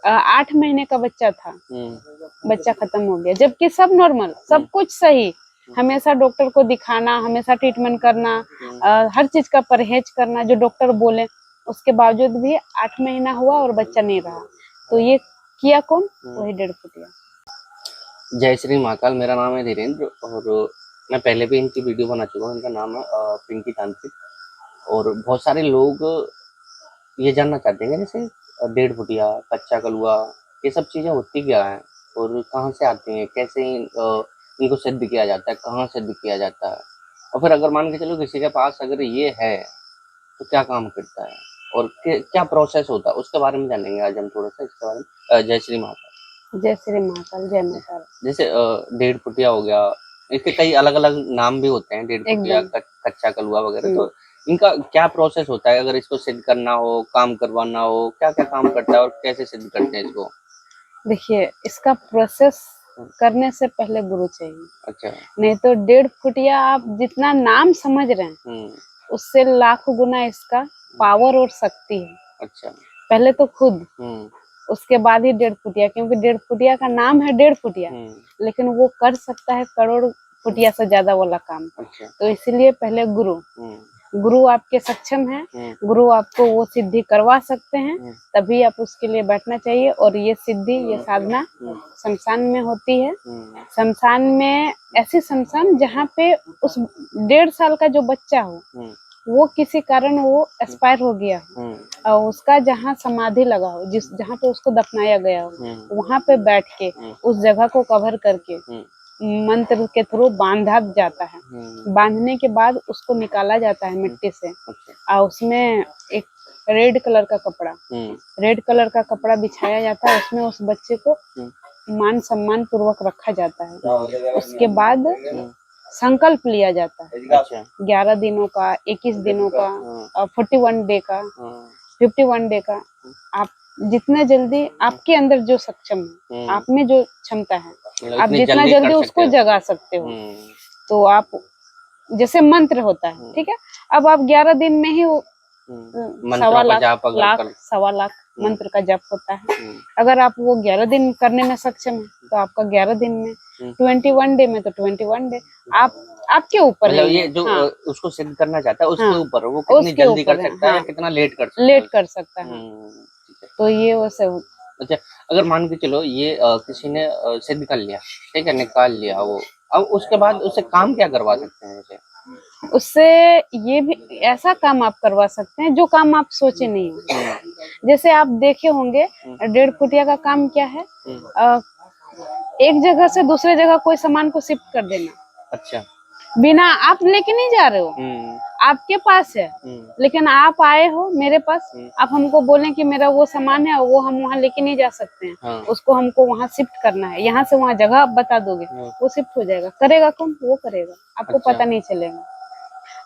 8 महीने का बच्चा था, बच्चा खत्म हो गया, जबकि सब नॉर्मल, सब कुछ सही। हमेशा डॉक्टर को दिखाना, हमेशा ट्रीटमेंट करना, हर चीज का परहेज करना जो डॉक्टर बोले, उसके बावजूद भी 8 महीना हुआ और बच्चा नहीं रहा। तो ये किया कौन? वही 1.5 फुटिया। जय श्री महाकाल। मेरा नाम है धीरेन्द्र और मैं पहले भी इनकी वीडियो बना चुका हूँ। इनका नाम है पिंकी तांत्रिक। और बहुत सारे लोग ये जानना चाहते हैं जैसे 1.5 फुटिया, कच्चा कलुआ, ये सब चीज़ें होती क्या है और कहाँ से आती हैं, कैसे इनको सिद्ध किया जाता है, कहाँ सिद्ध किया जाता है, और फिर अगर मान के चलो किसी के पास अगर ये है तो क्या काम करता है और क्या प्रोसेस होता है, उसके बारे में जानेंगे आज हम थोड़ा सा इसके बारे में। जय श्री महाकाल। जय श्री महाकाल, जय महाकाल। जैसे 1.5 फुटिया हो गया, इसके कई अलग अलग नाम भी होते हैं, 1.5 फुटिया, कच्चा कलुआ वगैरह। तो इनका क्या प्रोसेस होता है अगर इसको सिद्ध करना हो, काम करवाना हो, क्या क्या काम करता है और कैसे सिद्ध करते हैं इसको? देखिए, इसका प्रोसेस करने से पहले गुरु चाहिए। अच्छा। नहीं तो 1.5 फुटिया आप जितना नाम समझ रहे हैं उससे लाख गुना इसका पावर और शक्ति है। अच्छा। पहले तो खुद, उसके बाद ही 1.5 फुटिया, क्योंकि 1.5 फुटिया का नाम है 1.5 फुटिया, लेकिन वो कर सकता है करोड़ फुटिया से ज्यादा वाला काम। अच्छा। तो इसलिए पहले गुरु, गुरु आपके सक्षम है, गुरु आपको वो सिद्धि करवा सकते हैं, तभी आप उसके लिए बैठना चाहिए। और ये सिद्धि, ये साधना शमशान में होती है। शमशान में, ऐसी शमशान जहाँ पे उस 1.5 साल का जो बच्चा हो वो किसी कारण वो एक्सपायर हो गया और उसका जहाँ समाधि लगा हो, जहाँ पे उसको दफनाया गया हो, वहाँ पे बैठ के उस जगह को कवर करके मंत्र के थ्रू बांधा जाता है। बांधने के बाद उसको निकाला जाता है मिट्टी से और उसमें एक रेड कलर का कपड़ा बिछाया जाता है। उसमें उस बच्चे को मान सम्मान पूर्वक रखा जाता है। उसके बाद संकल्प लिया जाता है। अच्छा। 11 दिनों का, 21 दिनों का और 41 डे का, 51 डे का। आप जितना जल्दी आपके अंदर जो सक्षम है, आप में जो क्षमता है, आप जितना जल्दी उसको जगा सकते हो। तो आप, जैसे मंत्र होता है, ठीक है, अब आप 11 दिन में ही 1.25 लाख मंत्र का जप होता है। अगर आप वो 11 दिन करने में सक्षम है तो आपका 11 दिन में, 21 डे में तो 21 डे। आप, आपके ऊपर मतलब ये जो उसको सिद्ध करना चाहता है उसके ऊपर, वो कितनी जल्दी कर सकता है या कितना लेट कर सकता है। तो ये वैसे। अच्छा, अगर मान के चलो ये किसी ने सिद्ध कर लिया, ठीक है, निकाल लिया वो, अब उसके बाद उससे काम क्या करवा सकते हैं? जैसे उससे ये भी ऐसा काम आप करवा सकते हैं जो काम आप सोचे नहीं हो। जैसे आप देखे होंगे 1.5 फुटिया का काम क्या है, एक जगह से दूसरे जगह कोई सामान को शिफ्ट कर देना। अच्छा। बिना आप लेके नहीं जा रहे हो, आपके पास है, लेकिन आप आए हो मेरे पास, आप हमको बोलें कि मेरा वो सामान है, वो हम वहाँ लेके नहीं जा सकते हैं। हाँ। उसको हमको वहाँ शिफ्ट करना है, यहाँ से वहाँ जगह आप बता दोगे, वो शिफ्ट हो जाएगा। करेगा कौन? वो करेगा, आपको पता नहीं चलेगा।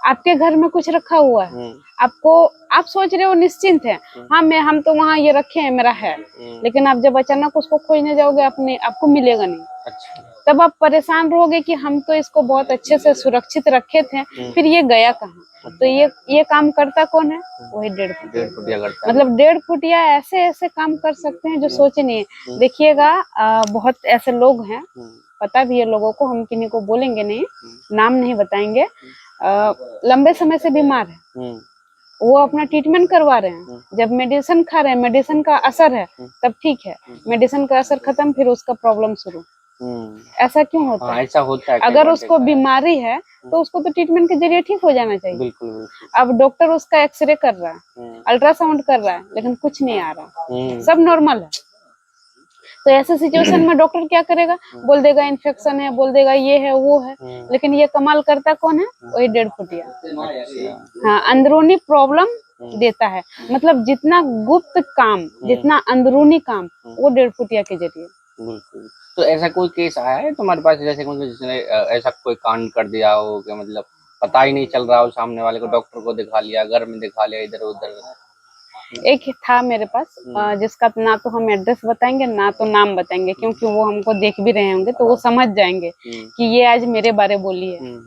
आपके घर में कुछ रखा हुआ है, आपको, आप सोच रहे हो निश्चिंत है, हाँ मैं, हम तो वहाँ ये रखे हैं, मेरा है, लेकिन आप जब अचानक उसको खोजने जाओगे अपने, आपको मिलेगा नहीं। अच्छा। तब आप परेशान रहोगे कि हम तो इसको बहुत अच्छे से सुरक्षित रखे थे, फिर ये गया कहाँ? तो ये काम करता कौन है? वही 1.5 फुटिया करता है। मतलब 1.5 फुटिया ऐसे ऐसे काम कर सकते हैं जो सोचे नहीं है। देखिएगा, बहुत ऐसे लोग हैं, पता भी है लोगों को, हम किन्हीं को बोलेंगे नहीं, नाम नहीं बताएंगे, लंबे समय से बीमार है, वो अपना ट्रीटमेंट करवा रहे हैं, जब मेडिसिन खा रहे हैं, मेडिसिन का असर है तब ठीक है, मेडिसिन का असर खत्म, फिर उसका प्रॉब्लम शुरू। ऐसा क्यों होता है? ऐसा होता है। अगर उसको बीमारी है तो उसको तो ट्रीटमेंट के जरिए ठीक हो जाना चाहिए। बिल्कुल। अब डॉक्टर उसका एक्सरे कर रहा है, अल्ट्रासाउंड कर रहा है, लेकिन कुछ नहीं आ रहा, सब नॉर्मल है। तो ऐसे सिचुएशन में डॉक्टर क्या करेगा? बोल देगा इन्फेक्शन है, बोल देगा ये है, वो है, लेकिन ये कमाल करता कौन है? वही 1.5 फुटिया। हाँ, अंदरूनी प्रॉब्लम देता है। मतलब जितना गुप्त काम, जितना अंदरूनी काम, वो 1.5 फुटिया के जरिए। बिल्कुल। तो ऐसा कोई केस आया है तुम्हारे पास, जैसे मतलब जिसने ऐसा कोई कांड कर दिया हो कि मतलब पता ही नहीं चल रहा हो, सामने वाले को, डॉक्टर को दिखा लिया, घर में दिखा लिया, इधर उधर? एक था मेरे पास, जिसका ना तो हम एड्रेस बताएंगे ना तो नाम बताएंगे, क्योंकि वो हमको देख भी रहे होंगे तो वो समझ जाएंगे कि ये आज मेरे बारे बोली है।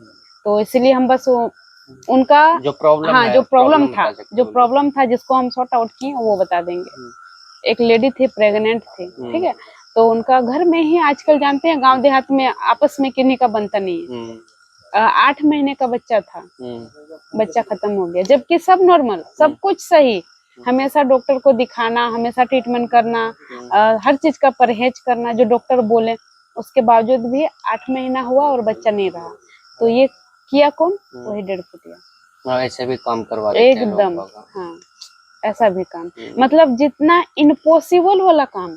तो इसलिए हम बस उनका जो प्रॉब्लम, हाँ, जो प्रॉब्लम था, जिसको हम सॉर्ट आउट किए वो बता देंगे। एक लेडी थी, प्रेग्नेंट थी, ठीक है। तो उनका घर में ही, आजकल जानते हैं गांव देहात में आपस में किन्हीं का बनता नहीं है। 8 महीने का बच्चा था, बच्चा खत्म हो गया, जबकि सब नॉर्मल, सब कुछ सही, हमेशा डॉक्टर को दिखाना, हमेशा ट्रीटमेंट करना, हर चीज का परहेज करना जो डॉक्टर बोले, उसके बावजूद भी 8 महीना हुआ और बच्चा नहीं रहा। तो ये किया कौन? वही 1.5 फुटिया। ऐसे भी काम करवा देते हैं एकदम, लोग। हाँ, ऐसा भी काम, मतलब जितना इम्पॉसिबल वाला काम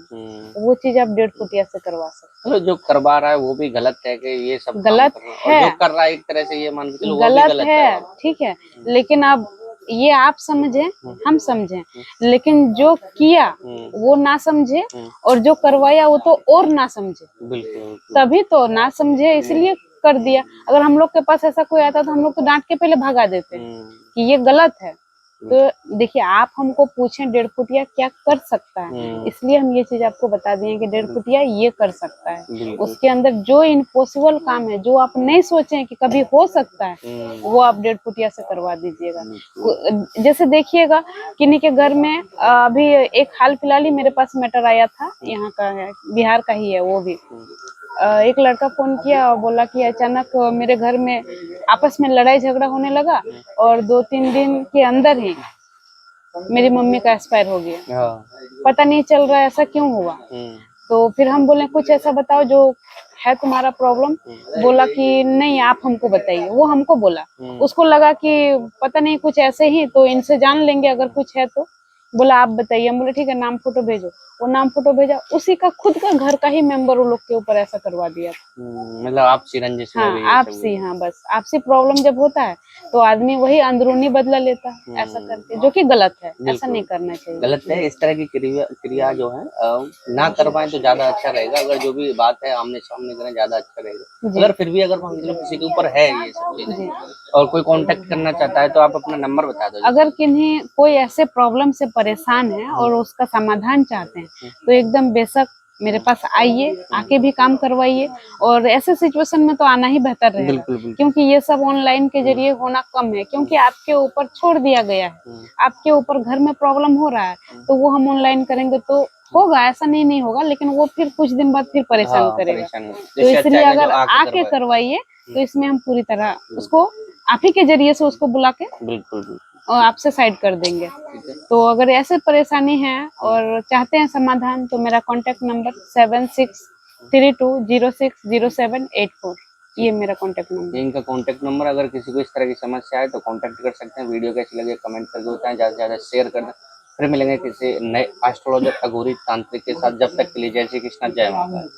वो चीज आप 1.5 फुटिया से करवा सकते हैं। जो करवा रहा है वो भी गलत है कि ये सब गलत है, और जो कर रहा है एक तरह से ये मान के चलो वो भी गलत है, ठीक है। लेकिन अब ये आप समझे, हम समझे, लेकिन जो किया वो ना समझे, और जो करवाया वो तो और ना समझे। बिल्कुल, तभी तो ना समझे, इसलिए कर दिया। अगर हम लोग के पास ऐसा कोई आता तो हम लोग तो डांट के पहले भगा देते कि ये गलत है। तो देखिए, आप हमको पूछें 1.5 फुटिया क्या कर सकता है, इसलिए हम ये चीज आपको बता दिए कि 1.5 फुटिया ये कर सकता है। उसके अंदर जो इम्पॉसिबल काम है, जो आप नहीं सोचे कि कभी हो सकता है, वो आप 1.5 फुटिया से करवा दीजिएगा। जैसे देखिएगा, किन्हीं के घर में अभी एक हाल फिलहाल ही मेरे पास मैटर आया था, यहाँ का है, बिहार का ही है वो भी। एक लड़का फोन किया और बोला कि अचानक मेरे घर में आपस में लड़ाई झगड़ा होने लगा, और 2-3 दिन के अंदर ही मेरी मम्मी का एक्सपायर हो गया। पता नहीं चल रहा है ऐसा क्यों हुआ। तो फिर हम बोले कुछ ऐसा बताओ जो है तुम्हारा प्रॉब्लम। बोला कि नहीं, आप हमको बताइए। वो हमको बोला, उसको लगा कि पता नहीं कुछ ऐसे ही, तो इनसे जान लेंगे अगर कुछ है तो। बोला आप बताइए। हम बोले ठीक है, नाम फोटो भेजो। वो नाम फोटो भेजा, उसी का खुद का घर का ही मेंबर वो लोग के ऊपर ऐसा करवा दिया था। मतलब आपसी रंजिश में भी आपसी, हाँ, बस आपसी प्रॉब्लम जब होता है तो आदमी वही अंदरूनी बदला लेता है ऐसा करके, जो कि गलत है, ऐसा नहीं करना चाहिए। गलत है। इस तरह की क्रिया जो है ना करवाएं तो ज्यादा अच्छा रहेगा। अगर जो भी बात है आमने सामने करें, ज्यादा अच्छा रहेगा। अगर फिर भी अगर मान लीजिए किसी के ऊपर है ये सब चीजें और कोई कांटेक्ट करना चाहता है तो आप अपना नंबर बता दो। अगर किन्हीं कोई ऐसे प्रॉब्लम से परेशान है और उसका समाधान चाहते हैं तो एकदम बेशक मेरे पास आइए, आके भी काम करवाइए। और ऐसे सिचुएशन में तो आना ही बेहतर रहेगा, क्योंकि ये सब ऑनलाइन के जरिए होना कम है, क्योंकि आपके ऊपर छोड़ दिया गया है। आपके ऊपर घर में प्रॉब्लम हो रहा है तो वो हम ऑनलाइन करेंगे तो होगा, ऐसा नहीं होगा, लेकिन वो फिर कुछ दिन बाद फिर परेशान करेगा। तो इसलिए अगर आके करवाइए तो इसमें हम पूरी तरह उसको आप ही के जरिए से उसको बुला के बिल्कुल और आपसे साइड कर देंगे। तो अगर ऐसे परेशानी है और चाहते हैं समाधान तो मेरा कांटेक्ट नंबर 7632060784, ये मेरा कांटेक्ट नंबर। इनका कांटेक्ट नंबर, अगर किसी को इस तरह की समस्या है तो कांटेक्ट कर सकते हैं। वीडियो कैसी लगे कमेंट करके बताएं, ज़्यादा से ज़्यादा शेयर कर दें। फिर मिलेंगे किसी नए एस्ट्रोलॉजर अघोरी तांत्रिक के साथ। जब तक के लिए जय श्री कृष्ण, जय माता।